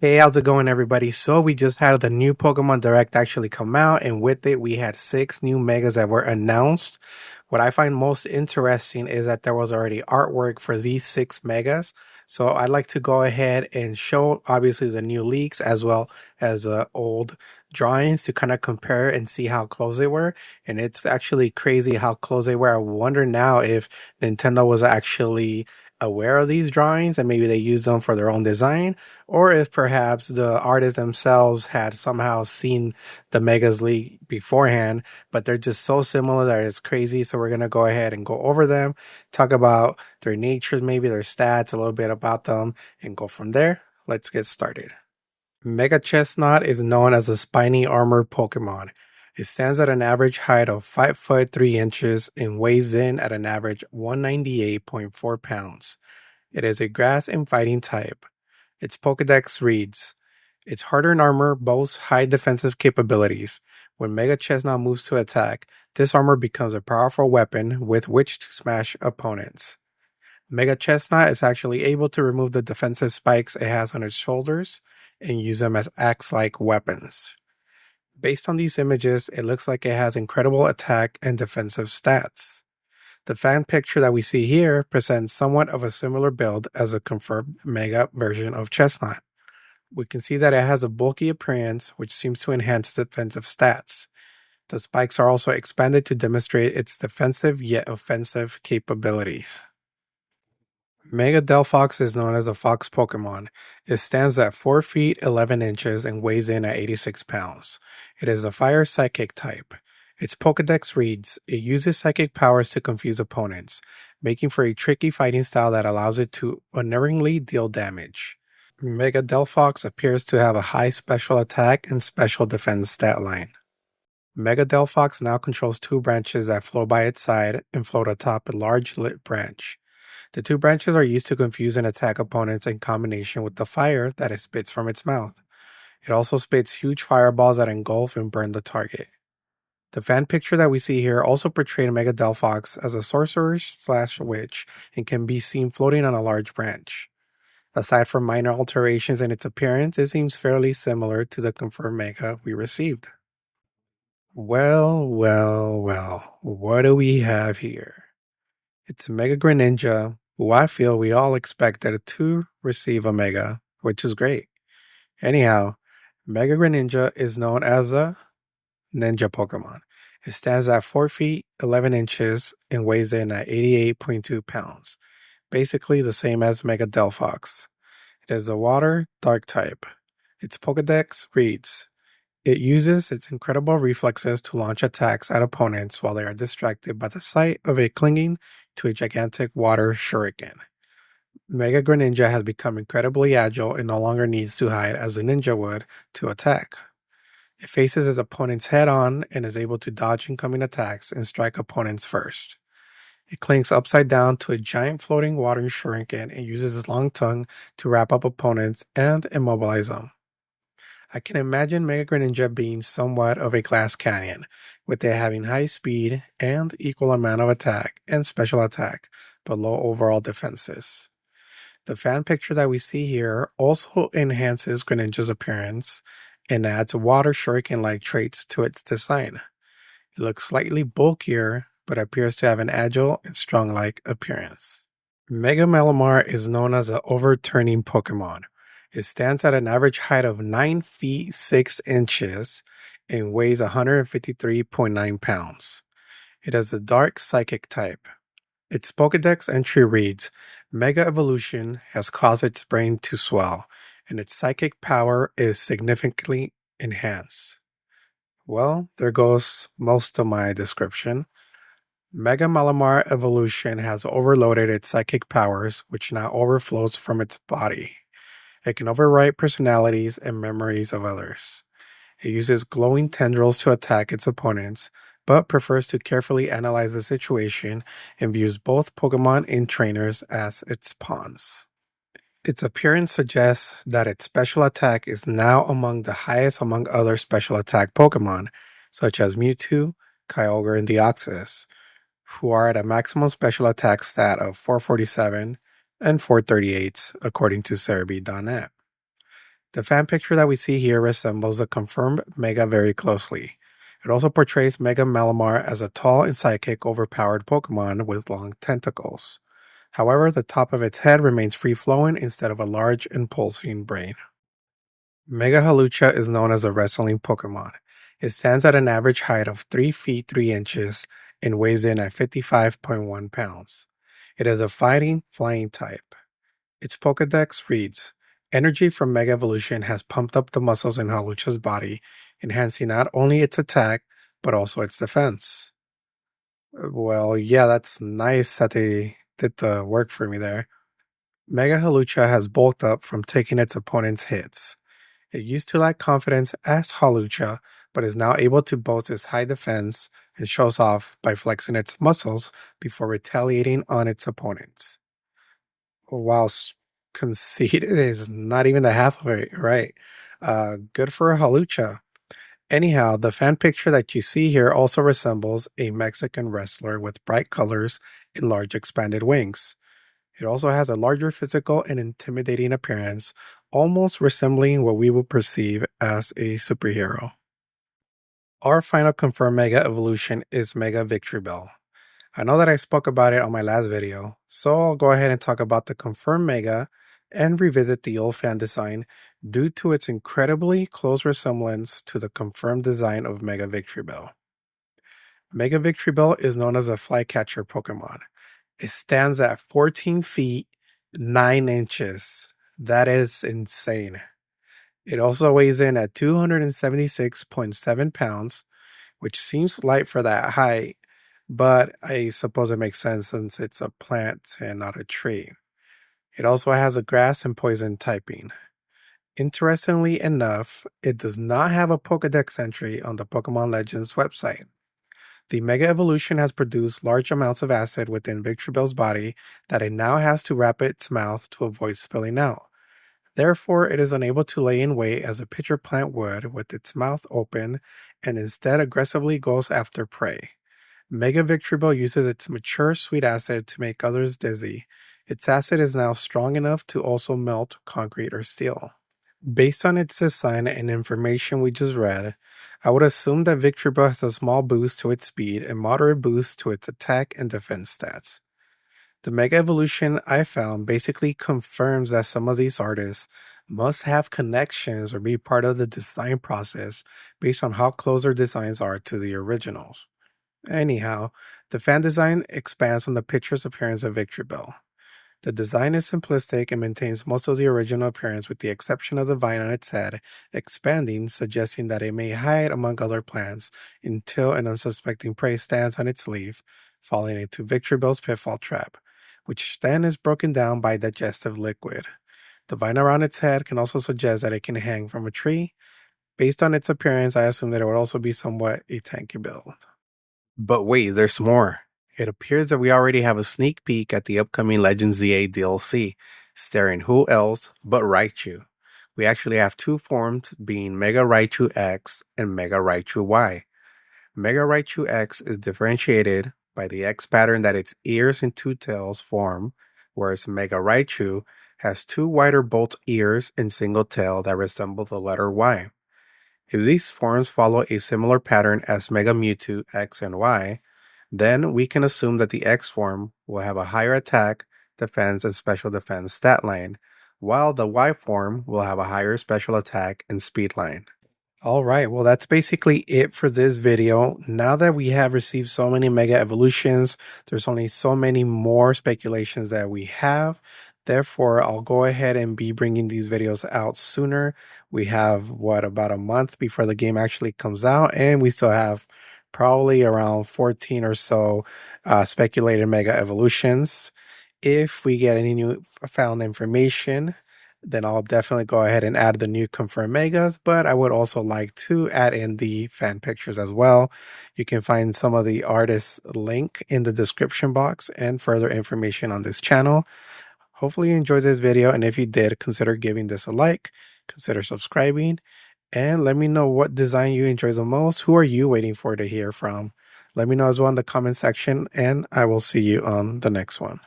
Hey, how's it going, everybody? So we just had the new Pokemon Direct actually come out, and with it, we had 6 new megas that were announced. What I find most interesting is that there was already artwork for these 6 megas. So I'd like to go ahead and show, obviously, the new leaks as well as old drawings to kind of compare and see how close they were. And it's actually crazy how close they were. I wonder now if Nintendo was actually aware of these drawings and maybe they used them for their own design, or if perhaps the artists themselves had somehow seen the Megas League beforehand, but they're just so similar that it's crazy. So we're gonna go ahead and go over them, talk about their natures, maybe their stats, a little bit about them, and go from there. Let's get started. Mega Chestnut is known as a spiny armored Pokemon. It stands at an average height of 5 foot 3 inches and weighs in at an average 198.4 pounds. It is a grass and fighting type. Its Pokedex reads, its hardened armor boasts high defensive capabilities. When Mega Chestnut moves to attack, this armor becomes a powerful weapon with which to smash opponents. Mega Chestnut is actually able to remove the defensive spikes it has on its shoulders and use them as axe-like weapons. Based on these images, it looks like it has incredible attack and defensive stats. The fan picture that we see here presents somewhat of a similar build as a confirmed Mega version of Chestnut. We can see that it has a bulky appearance, which seems to enhance its defensive stats. The spikes are also expanded to demonstrate its defensive yet offensive capabilities. Mega Delphox is known as a fox Pokemon. It stands at 4 feet 11 inches and weighs in at 86 pounds. It is a fire psychic type. Its Pokedex reads, it uses psychic powers to confuse opponents, making for a tricky fighting style that allows it to unerringly deal damage. Mega Delphox appears to have a high special attack and special defense stat line. Mega Delphox now controls 2 branches that flow by its side and float atop a large lit branch. The 2 branches are used to confuse and attack opponents in combination with the fire that it spits from its mouth. It also spits huge fireballs that engulf and burn the target. The fan picture that we see here also portrayed Mega Delphox as a sorcerer/witch and can be seen floating on a large branch. Aside from minor alterations in its appearance, it seems fairly similar to the confirmed Mega we received. Well, what do we have here? It's Mega Greninja, who I feel we all expected to receive a Mega, which is great. Anyhow, Mega Greninja is known as a ninja Pokemon. It stands at 4 feet 11 inches and weighs in at 88.2 pounds, basically the same as Mega Delphox. It is a water dark type. Its Pokedex reads, it uses its incredible reflexes to launch attacks at opponents while they are distracted by the sight of it clinging to a gigantic water shuriken. Mega Greninja has become incredibly agile and no longer needs to hide as a ninja would to attack. It faces its opponents head on and is able to dodge incoming attacks and strike opponents first. It clings upside down to a giant floating water shuriken and uses its long tongue to wrap up opponents and immobilize them. I can imagine Mega Greninja being somewhat of a glass canyon, with it having high speed and equal amount of attack and special attack, but low overall defenses. The fan picture that we see here also enhances Greninja's appearance and adds water shuriken-like traits to its design. It looks slightly bulkier, but appears to have an agile and strong-like appearance. Mega Malamar is known as an overturning Pokemon. It stands at an average height of 9 feet 6 inches and weighs 153.9 pounds. It is a dark psychic type. Its Pokedex entry reads, Mega Evolution has caused its brain to swell, and its psychic power is significantly enhanced. Well, there goes most of my description. Mega Malamar Evolution has overloaded its psychic powers, which now overflows from its body. It can overwrite personalities and memories of others. It uses glowing tendrils to attack its opponents, but prefers to carefully analyze the situation and views both Pokemon and trainers as its pawns. Its appearance suggests that its special attack is now among the highest among other special attack Pokemon, such as Mewtwo, Kyogre, and Deoxys, who are at a maximum special attack stat of 447 and 438, according to Cerebi.net. The fan picture that we see here resembles the confirmed Mega very closely. It also portrays Mega Malamar as a tall and psychic overpowered Pokemon with long tentacles. However, the top of its head remains free-flowing instead of a large and pulsing brain. Mega Hawlucha is known as a wrestling Pokemon. It stands at an average height of 3 feet 3 inches and weighs in at 55.1 pounds. It is a fighting, flying type. Its Pokedex reads, "Energy from Mega Evolution has pumped up the muscles in Hawlucha's body, enhancing not only its attack, but also its defense." Well, yeah, that's nice that they did the work for me there. Mega Hawlucha has bulked up from taking its opponent's hits. It used to lack confidence as Hawlucha, but is now able to boast its high defense and shows off by flexing its muscles before retaliating on its opponents. Whilst conceited is not even the half of it, right? Good for Hawlucha. Anyhow, the fan picture that you see here also resembles a Mexican wrestler with bright colors and large expanded wings. It also has a larger physical and intimidating appearance, almost resembling what we would perceive as a superhero. Our final confirmed Mega Evolution is Mega Victory Bell. I know that I spoke about it on my last video, so I'll go ahead and talk about the confirmed Mega and revisit the old fan design due to its incredibly close resemblance to the confirmed design of Mega Victory Bell. Mega Victory Bell is known as a flycatcher Pokemon. It stands at 14 feet 9 inches. That is insane. It also weighs in at 276.7 pounds, which seems light for that height, but I suppose it makes sense since it's a plant and not a tree. It also has a grass and poison typing. Interestingly enough, it does not have a Pokedex entry on the Pokemon Legends website. The Mega Evolution has produced large amounts of acid within Victory Bell's body that it now has to wrap its mouth to avoid spilling out. Therefore, it is unable to lay in wait as a pitcher plant would with its mouth open and instead aggressively goes after prey. Mega Victory Bell uses its mature sweet acid to make others dizzy. Its acid is now strong enough to also melt concrete or steel. Based on its design and information we just read, I would assume that Victory Bell has a small boost to its speed and moderate boost to its attack and defense stats. The Mega Evolution I found basically confirms that some of these artists must have connections or be part of the design process based on how close their designs are to the originals. Anyhow, the fan design expands on the picture's appearance of Victory Bell. The design is simplistic and maintains most of the original appearance with the exception of the vine on its head, expanding, suggesting that it may hide among other plants until an unsuspecting prey stands on its leaf, falling into Victory Bell's pitfall trap, which then is broken down by digestive liquid. The vine around its head can also suggest that it can hang from a tree. Based on its appearance, I assume that it would also be somewhat a tanky build. But wait, there's more. It appears that we already have a sneak peek at the upcoming Legends Z-A DLC, starring who else but Raichu. We actually have two forms, being Mega Raichu X and Mega Raichu Y. Mega Raichu X is differentiated by the X pattern that its ears and two tails form, whereas Mega Raichu has two wider bolt ears and single tail that resemble the letter Y. If these forms follow a similar pattern as Mega Mewtwo X and Y, then we can assume that the X form will have a higher attack, defense, and special defense stat line, while the Y form will have a higher special attack and speed line. Alright, well that's basically it for this video. Now that we have received so many Mega Evolutions, there's only so many more speculations that we have. Therefore, I'll go ahead and be bringing these videos out sooner. We have, about a month before the game actually comes out, and we still have probably around 14 or so speculated Mega Evolutions. If we get any new found information, then I'll definitely go ahead and add the new confirmed Megas, but I would also like to add in the fan pictures as well. You can find some of the artists' link in the description box and further information on this channel. Hopefully you enjoyed this video, and if you did, consider giving this a like, consider subscribing, and let me know what design you enjoy the most. Who are you waiting for to hear from? Let me know as well in the comment section, and I will see you on the next one.